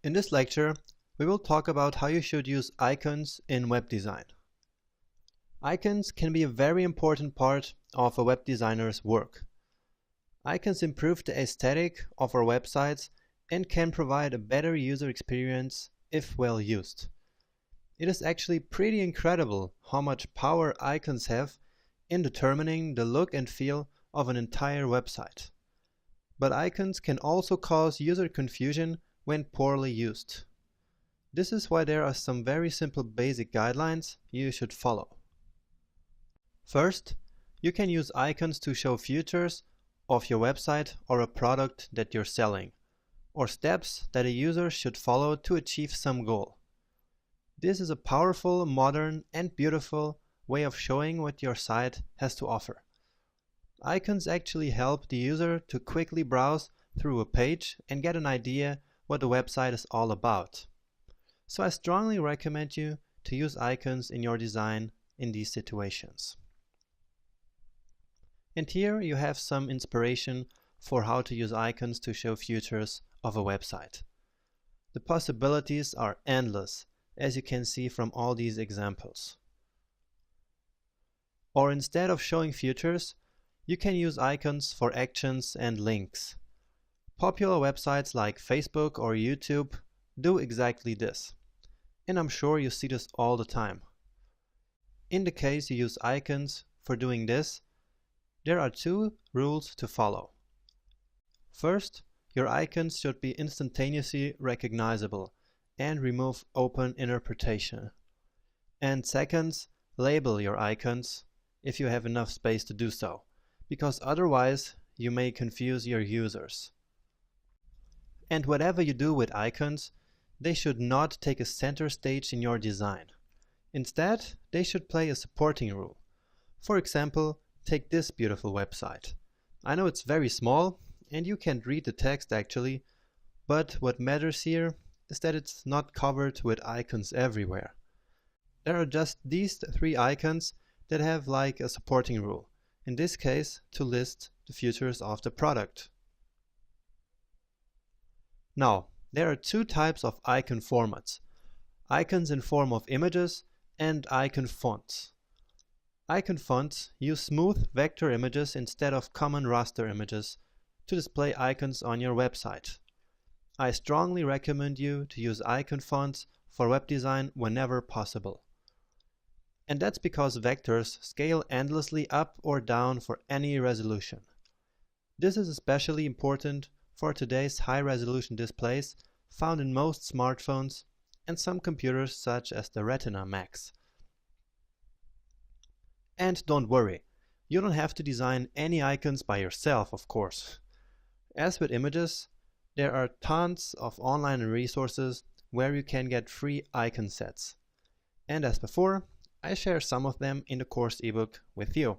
In this lecture, we will talk about how you should use icons in web design. Icons can be a very important part of a web designer's work. Icons improve the aesthetic of our websites and can provide a better user experience if well used. It is actually pretty incredible how much power icons have in determining the look and feel of an entire website. But icons can also cause user confusion when poorly used. This is why there are some very simple basic guidelines you should follow. First, you can use icons to show features of your website or a product that you're selling, or steps that a user should follow to achieve some goal. This is a powerful, modern, and beautiful way of showing what your site has to offer. Icons actually help the user to quickly browse through a page and get an idea what the website is all about. So I strongly recommend you to use icons in your design in these situations. And here you have some inspiration for how to use icons to show features of a website. The possibilities are endless, as you can see from all these examples. Or instead of showing features, you can use icons for actions and links. Popular websites like Facebook or YouTube do exactly this, and I'm sure you see this all the time. In the case you use icons for doing this, there are two rules to follow. First, your icons should be instantaneously recognizable and remove open interpretation. And second, label your icons if you have enough space to do so, because otherwise you may confuse your users. And whatever you do with icons, they should not take a center stage in your design. Instead, they should play a supporting role. For example, take this beautiful website. I know it's very small and you can't read the text actually, but what matters here is that it's not covered with icons everywhere. There are just these three icons that have like a supporting role, in this case to list the features of the product. Now, there are two types of icon formats: icons in form of images and icon fonts. Icon fonts use smooth vector images instead of common raster images to display icons on your website. I strongly recommend you to use icon fonts for web design whenever possible. And that's because vectors scale endlessly up or down for any resolution. This is especially important for today's high-resolution displays found in most smartphones and some computers such as the Retina Max. And don't worry, you don't have to design any icons by yourself, of course. As with images, there are tons of online resources where you can get free icon sets. And as before, I share some of them in the course ebook with you.